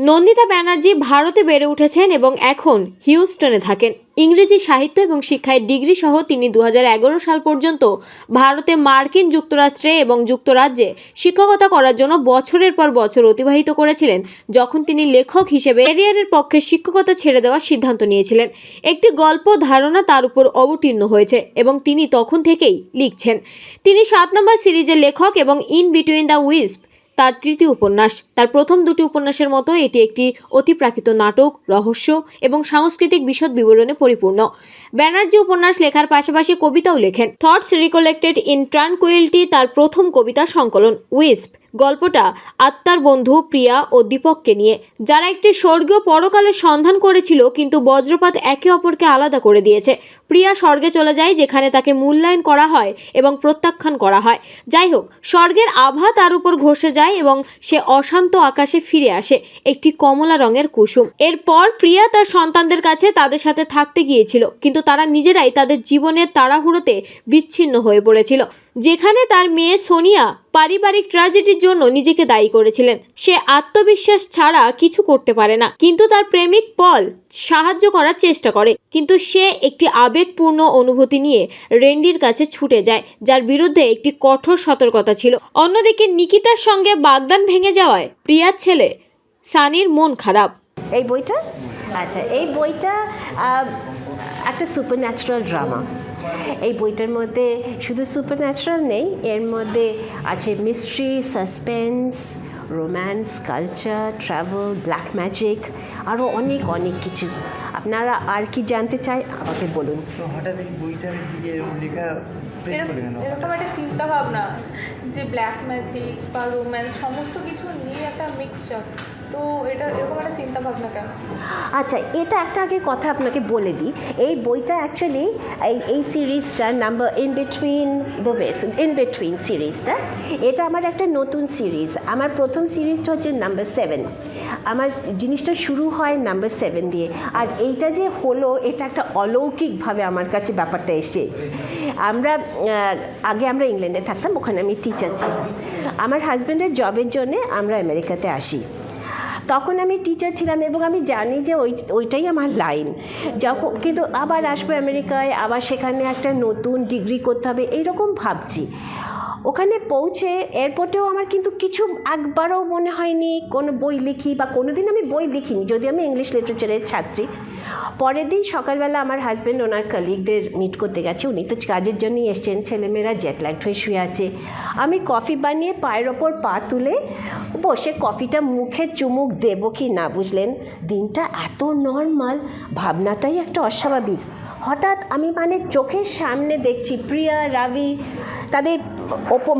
নন্দিতা ব্যানার্জি ভারতে বেড়ে উঠেছেন এবং এখন হিউস্টনে থাকেন। ইংরেজি সাহিত্য এবং শিক্ষায় ডিগ্রি সহ তিনি 2011 সাল পর্যন্ত ভারতে, মার্কিন যুক্তরাষ্ট্রে এবং যুক্তরাজ্যে শিক্ষকতা করার জন্য বছরের পর বছর অতিবাহিত করেছিলেন, যখন তিনি লেখক হিসেবে ক্যারিয়ারের পক্ষে শিক্ষকতা ছেড়ে দেওয়ার সিদ্ধান্ত নিয়েছিলেন। একটি গল্প ধারণা তার উপর অবতীর্ণ হয়েছে এবং তিনি তখন থেকেই লিখছেন। তিনি 7 নম্বর সিরিজের লেখক এবং ইন বিটুইন দ্য উইস্প তার তৃতীয় উপন্যাস। তার প্রথম দুটি উপন্যাসের মতো এটি একটি অতিপ্রাকৃত নাটক, রহস্য এবং সাংস্কৃতিক বিশদ বিবরণে পরিপূর্ণ। ব্যানার্জি উপন্যাস লেখার পাশাপাশি কবিতাও লেখেন। থটস রিকলেক্টেড ইন ট্রানকুইলিটি তার প্রথম কবিতা সংকলন। উইস্প গল্পটা আত্মার বন্ধু প্রিয়া ও দীপককে নিয়ে, যারা একটি স্বর্গীয় পরকালের সন্ধান করেছিল, কিন্তু বজ্রপাত একে অপরকে আলাদা করে দিয়েছে। প্রিয়া স্বর্গে চলে যায়, যেখানে তাকে মূল্যায়ন করা হয় এবং প্রত্যাখ্যান করা হয়। যাই হোক, স্বর্গের আভা তার উপর ঘষে যায় এবং সে অশান্ত আকাশে ফিরে আসে, একটি কমলা রঙের কুসুম। এরপর প্রিয়া তার সন্তানদের কাছে তাদের সাথে থাকতে গিয়েছিল, কিন্তু তারা নিজেরাই তাদের জীবনের তাড়াহুড়োতে বিচ্ছিন্ন হয়ে পড়েছিল, যেখানে তার মেয়ে সোনিয়া পারিবারিক ট্র্যাজেডির জন্য নিজেকে দায়ী করেছিলেন। সে আত্মবিশ্বাস ছাড়া কিছু করতে পারে না, কিন্তু তার প্রেমিক পল সাহায্য করার চেষ্টা করে, কিন্তু সে একটি আবেগপূর্ণ অনুভূতি নিয়ে রেন্ডির কাছে ছুটে যায়, যার বিরুদ্ধে একটি কঠোর সতর্কতা ছিল। অন্যদিকে নিকিতার সঙ্গে বাগদান ভেঙে যাওয়ায় প্রিয়ার ছেলে সানির মন খারাপ। এই বইটা এই বইটা একটা সুপারন্যাচারাল ড্রামা। এই বইটার মধ্যে শুধু সুপারন্যাচারাল নেই, এর মধ্যে আছে mystery, suspense, romance, culture, travel, black magic, আরও অনেক অনেক কিছু। আপনারা আর কি জানতে চাই আমাকে বলুন। হঠাৎ এই বইটার দিকে লেখা এরকম একটা চিন্তা ভাবনা যে ব্ল্যাক ম্যাজিক বা রোম্যান্স সমস্ত কিছু নিয়ে একটা মিক্সচার, তো এটা এরকম একটা চিন্তা ভাবনা কেন? আচ্ছা, এটা একটা আগে কথা আপনাকে বলে দিই। এই বইটা অ্যাকচুয়ালি এই সিরিজটা নাম্বার ইন বিটুইন সিরিজটা, এটা আমার একটা নতুন সিরিজ। আমার প্রথম সিরিজটা হচ্ছে নাম্বার 7। আমার জিনিসটা শুরু হয় নাম্বার 7 দিয়ে, আর এইটা যে হলো এটা একটা অলৌকিকভাবে আমার কাছে ব্যাপারটা এসছে। আগে আমরা ইংল্যান্ডে থাকতাম, ওখানে আমি টিচার ছিলাম। আমার হাজব্যান্ডের জবের জন্যে আমরা আমেরিকাতে আসি। তখন আমি টিচার ছিলাম এবং আমি জানি যে ওইটাই আমার লাইন। যখন কিন্তু আবার আসবো আমেরিকায়, আবার সেখানে একটা নতুন ডিগ্রি করতে হবে, এইরকম ভাবছি। ওখানে পৌঁছে এয়ারপোর্টেও আমার কিন্তু কিছু একবারও মনে হয়নি কোনো বই লিখি, বা কোনো দিন আমি বই লিখিনি, যদি আমি ইংলিশ লিটারেচারের ছাত্রী। পরের দিন সকালবেলা আমার হাজব্যান্ড ওনার কলিগদের মিট করতে গেছে, উনি তো কাজের জন্যই এসছেন, ছেলেমেয়েরা জেটল্যাগড হয়ে শুয়ে আছে। আমি কফি বানিয়ে পায়ের ওপর পা তুলে বসে কফিটা মুখে চুমুক দেবো কি না, বুঝলেন? দিনটা এত নর্মাল, ভাবনাটাই একটা অস্বাভাবিক। হঠাৎ আমি চোখের সামনে দেখছি প্রিয়া, রাভি, তাদের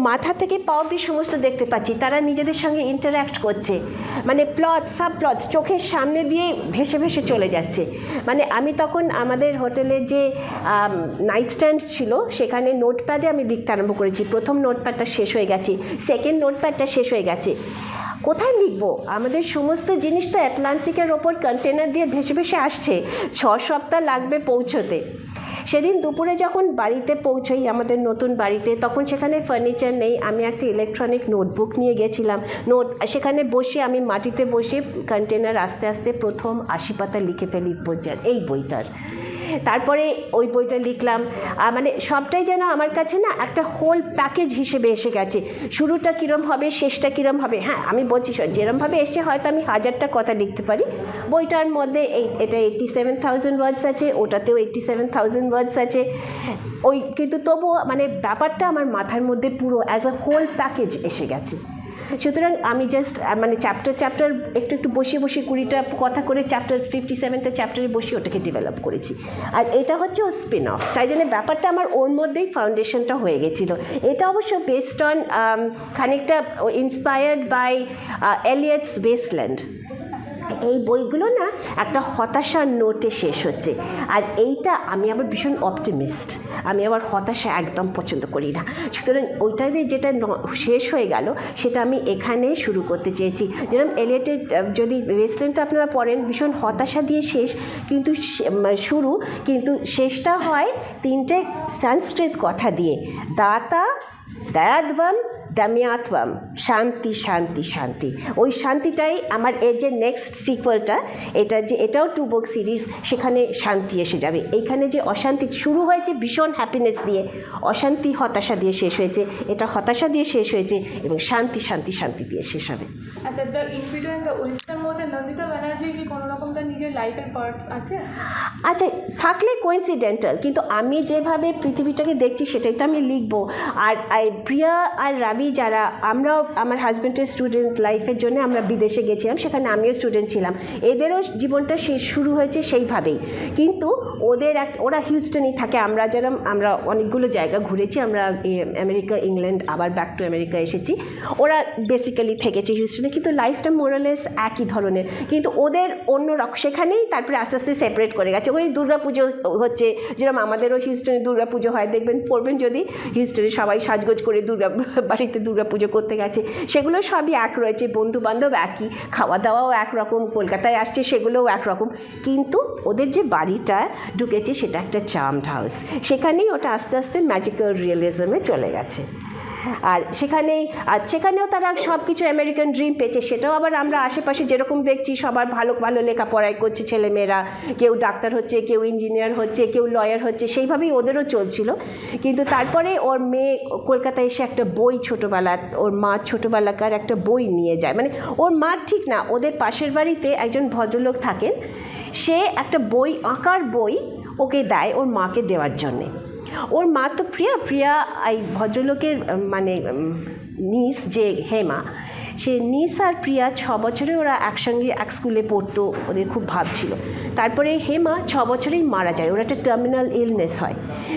মাথা থেকে পা অবধি সমস্ত দেখতে পাচ্ছি, তারা নিজেদের সঙ্গে ইন্টারঅ্যাক্ট করছে, প্লট সাবপ্লট চোখের সামনে দিয়ে ভেসে ভেসে চলে যাচ্ছে। আমি তখন আমাদের হোটেলে যে নাইট স্ট্যান্ড ছিল সেখানে নোটপ্যাডে আমি লিখতে আরম্ভ করেছি। প্রথম নোটপ্যাডটা শেষ হয়ে গেছে, সেকেন্ড নোটপ্যাডটা শেষ হয়ে গেছে। কোথায় লিখবো? আমাদের সমস্ত জিনিস তো অ্যাটলান্টিকের ওপর কন্টেনার দিয়ে ভেসে ভেসে আসছে, 6 সপ্তাহ লাগবে পৌঁছতে। সেদিন দুপুরে যখন বাড়িতে পৌঁছই, আমাদের নতুন বাড়িতে, তখন সেখানে ফার্নিচার নেই। আমি একটা ইলেকট্রনিক নোটবুক নিয়ে গেছিলাম। সেখানে বসে আমি মাটিতে বসে কন্টেনার আস্তে আস্তে প্রথম 80 পাতা লিখে ফেলি এই বইটার। তারপরে ওই বইটা লিখলাম, সবটাই যেন আমার কাছে না একটা হোল প্যাকেজ হিসেবে এসে গেছে। শুরুটা কীরম হবে, শেষটা কীরম হবে। হ্যাঁ, আমি বলছি যেরমভাবে এসছে হয়তো আমি 1000টা কথা লিখতে পারি। বইটার মধ্যে এটা 87,000 ওয়ার্ডস আছে, ওটাতেও 87,000 ওয়ার্ডস আছে। কিন্তু তবুও ব্যাপারটা আমার মাথার মধ্যে পুরো অ্যাজ আ হোল প্যাকেজ এসে গেছে। সুতরাং আমি জাস্ট চ্যাপ্টার একটু বসিয়ে 20টা কথা করে 57টা চ্যাপ্টারে বসিয়ে ওটাকে ডেভেলপ করেছি। আর এটা হচ্ছে ও স্পিন অফ, তাই জন্য ব্যাপারটা আমার ওর মধ্যেই ফাউন্ডেশনটা হয়ে গেছিলো। এটা অবশ্য বেসড অন খানিকটা ইন্সপায়ার্ড বাই এলিয়টস ওয়েস্টল্যান্ড। এই বইগুলো না একটা হতাশার নোটে শেষ হচ্ছে, আর এইটা আমি আবার ভীষণ অপটিমিস্ট, আমি আবার হতাশা একদম পছন্দ করি না। সুতরাং ওইটাতে যেটা শেষ হয়ে গেল সেটা আমি এখানে শুরু করতে চেয়েছি। যেরকম এলিয়টের যদি ওয়েস্টল্যান্ডটা আপনারা পড়েন, ভীষণ হতাশা দিয়ে শেষ, কিন্তু শুরু, কিন্তু শেষটা হয় 3টে সংস্কৃত কথা দিয়ে, দাতা, দয়াদ্বম, দামিয়াত্বম, শান্তি শান্তি শান্তি। ওই শান্তিটাই আমার এর যে নেক্সট সিকুয়েলটা, এটাও 2 বুক সিরিজ, সেখানে শান্তি এসে যাবে। এইখানে যে অশান্তি শুরু হয়েছে ভীষণ হ্যাপিনেস দিয়ে, অশান্তি হতাশা দিয়ে শেষ হয়েছে, এটা হতাশা দিয়ে শেষ হয়েছে এবং শান্তি শান্তি শান্তি দিয়ে শেষ হবে। আচ্ছা, দ্য ইনভিডিও অ্যান্ড দ্য উইলসের মধ্যে নন্দিতা ব্যানার্জি কি কোনো রকম তার নিজের লাইফের পার্টস আছে? আচ্ছা, থাকলে কোইন্সিডেন্টাল, কিন্তু আমি যেভাবে পৃথিবীটাকে দেখছি সেটাই তো আমি লিখবো। আর প্রিয়া আর রাবি যারা, আমরাও আমার হাজব্যান্ডের স্টুডেন্ট লাইফের জন্য আমরা বিদেশে গেছিলাম, সেখানে আমিও স্টুডেন্ট ছিলাম, এদেরও জীবনটা শুরু হয়েছে সেইভাবেই। কিন্তু ওরা হিউস্টনেই থাকে, আমরা অনেকগুলো জায়গা ঘুরেছি, আমরা আমেরিকা, ইংল্যান্ড, আবার ব্যাক টু আমেরিকা এসেছি। ওরা বেসিক্যালি থেকেছে হিউস্টনে, কিন্তু লাইফটা মোরালেস একই ধরনের, কিন্তু ওদের অন্য সেখানেই তারপরে আস্তে আস্তে সেপারেট করে গেছে। ওই দুর্গাপুজো হচ্ছে, যেরকম আমাদেরও হিউস্টনে দুর্গাপুজো হয়, পড়বেন যদি, হিউস্টনে সবাই সাজগোজ করে বাড়িতে দুর্গাপুজো করতে গেছে, সেগুলো সবই এক রয়েছে, বন্ধুবান্ধব একই, খাওয়া দাওয়াও একরকম, কলকাতায় আসছে সেগুলোও একরকম, কিন্তু ওদের যে বাড়িটা ঢুকেছে সেটা একটা চার্মড হাউস, সেখানেই ওটা আস্তে আস্তে ম্যাজিক্যাল রিয়েলিজমে চলে গেছে। আর সেখানেও তারা সব কিছু আমেরিকান ড্রিম পেয়েছে, সেটাও আবার আমরা আশেপাশে যেরকম দেখছি, সবার ভালো ভালো লেখাপড়াই করছে ছেলেমেয়েরা, কেউ ডাক্তার হচ্ছে, কেউ ইঞ্জিনিয়ার হচ্ছে, কেউ লয়ার হচ্ছে, সেইভাবেই ওদেরও চলছিল। কিন্তু তারপরে ওর মেয়ে কলকাতায় এসে একটা বই, ওর মা ছোটোবেলাকার একটা বই নিয়ে যায়, মানে ওর মা ঠিক না, ওদের পাশের বাড়িতে একজন ভদ্রলোক থাকেন, সে একটা বই, আঁকার বই ওকে দেয় ওর মাকে দেওয়ার জন্যে। ওর মা তো প্রিয়া এই ভদ্রলোকের মানে নিস যে হেমা, সে নিস আর প্রিয়া 6 বছরে ওরা একসঙ্গে এক স্কুলে পড়তো, ওদের খুব ভাব ছিল। তারপরে হেমা 6 বছরেই মারা যায়, ওর একটা টার্মিনাল ইলনেস হয়।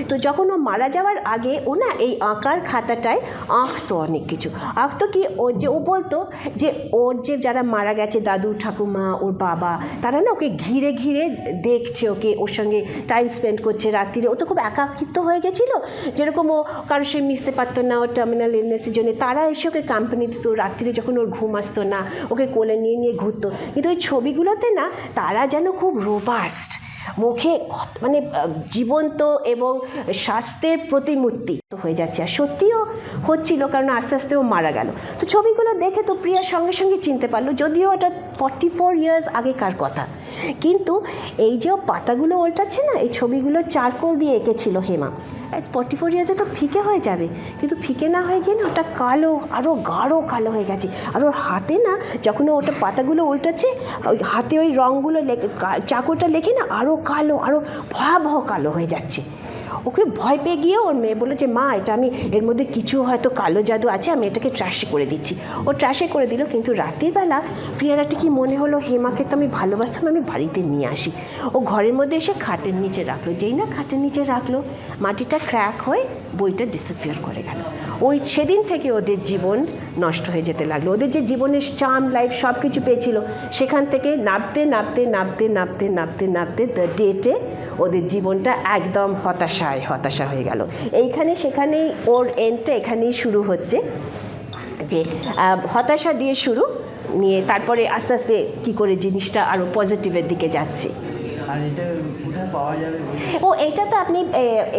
তো যখন ও মারা যাওয়ার আগে ও না এই আঁকার খাতাটায় আঁকতো অনেক কিছু, আঁকতো কি ও বলতো যে ওর যে যারা মারা গেছে, দাদু ঠাকুমা, ওর বাবা, তারা না ওকে ঘিরে ঘিরে দেখছে, ওর সঙ্গে টাইম স্পেন্ড করছে রাত্রিরে। ও তো খুব একাকিত্ব হয়ে গেছিলো, যেরকম ও কারোর সঙ্গে মিশতে পারতো না ওর টার্মিনাল ইলনেসের জন্য, তারা এসে ওকে কোম্পানি দিত রাত্রিরে, যখন ওর ঘুম আসতো না ওকে কোলে নিয়ে ঘুরতো। কিন্তু ওই ছবিগুলোতে না তারা যেন খুব রোবাস্ট, মুখে মানে জীবন্ত এবং স্বাস্থ্যের প্রতিমূর্তি হয়ে যাচ্ছে, আর সত্যিও হচ্ছিল, কারণ আস্তে আস্তে ও মারা গেল। তো ছবিগুলো দেখে তো প্রিয়ার সঙ্গে সঙ্গে চিনতে পারলো, যদিও এটা 44 ইয়ার্স আগেকার কথা, কিন্তু এই যে পাতাগুলো উল্টাচ্ছে না, এই ছবিগুলো চারকোল দিয়ে এঁকেছিল হেমা। 44 ইয়ার্সে তো ফিকে হয়ে যাবে, কিন্তু ফিকে না হয়ে গিয়ে না ওটা কালো, আরও গাঢ় কালো হয়ে গেছে। আর ওর হাতে না, যখন ওটা পাতাগুলো উল্টাচ্ছে, ওই হাতে ওই রঙগুলো চাকুটা লেখে না, আরও কালো, আরও ভয়াবহ কালো হয়ে যাচ্ছে। ওকে ভয় পেয়ে গিয়ে ওর মেয়ে বললো যে মা, এটা আমি, এর মধ্যে কিছু হয়তো কালো জাদু আছে, আমি এটাকে ট্রাশে করে দিচ্ছি। ও ট্রাশে করে দিল, কিন্তু রাতের বেলা প্রিয়ার একটা কি মনে হলো, হেমাকে তো আমি ভালোবাসতাম, আমি বাড়িতে নিয়ে আসি। ও ঘরের মধ্যে এসে খাটের নিচে রাখলো, যেই না খাটের নিচে রাখলো, মাটিটা ক্র্যাক হয়ে বইটা ডিসঅ্যাপিয়ার করে গেল। সেদিন থেকে ওদের জীবন নষ্ট হয়ে যেতে লাগলো, ওদের যে জীবনের চার্ম লাইফ সব কিছু পেয়েছিল, সেখান থেকে নামতে নামতে নামতে নামতে নামতে নামতে দ্য ডেটে ওদের জীবনটা একদম হতাশা হয়ে গেল। এইখানে সেখানেই ওর এন্ডটা এখানেই শুরু হচ্ছে, যে হতাশা দিয়ে শুরু নিয়ে তারপরে আস্তে আস্তে কী করে জিনিসটা আরও পজিটিভের দিকে যাচ্ছে। আর এটা কোথায় পাওয়া যাবে? এইটা তো আপনি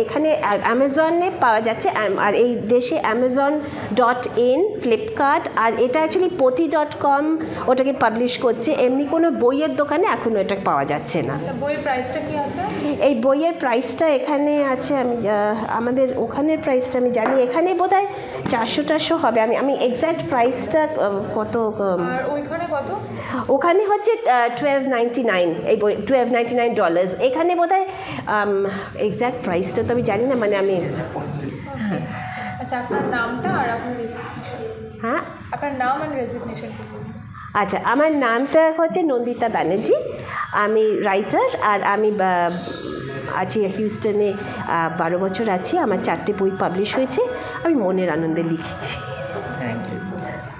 এখানে অ্যামাজনে পাওয়া যাচ্ছে, আর এই দেশে amazon.in, ফ্লিপকার্ট, আর এটা অ্যাকচুয়ালি poti.com ওটাকে পাবলিশ করছে। এমনি কোনো বইয়ের দোকানে এখনও এটা পাওয়া যাচ্ছে না। বইয়ের প্রাইসটা কি আছে? এই বইয়ের প্রাইসটা এখানে আছে, আমি আমাদের ওখানের প্রাইসটা আমি জানি, এখানে বোধহয় 400 হবে, আমি এক্স্যাক্ট প্রাইসটা কত, আর ওইখানে কত? ওখানে হচ্ছে $12.99, এই বই $12.99। এখানে বোধহয় এক্স্যাক্ট প্রাইসটা তো আমি জানি না, মানে আমি। আচ্ছা, আপনার নামটা আর আপনার রেজিগনেশন? হ্যাঁ, আপনার নাম আর রেজিগনেশন? আচ্ছা, আমার নামটা হচ্ছে নন্দিতা ব্যানার্জি, আমি রাইটার, আর আমি আছি হিউস্টনে 12 বছর আছি, আমার 4টে বই পাবলিশ হয়েছে, আমি মনের আনন্দে লিখি।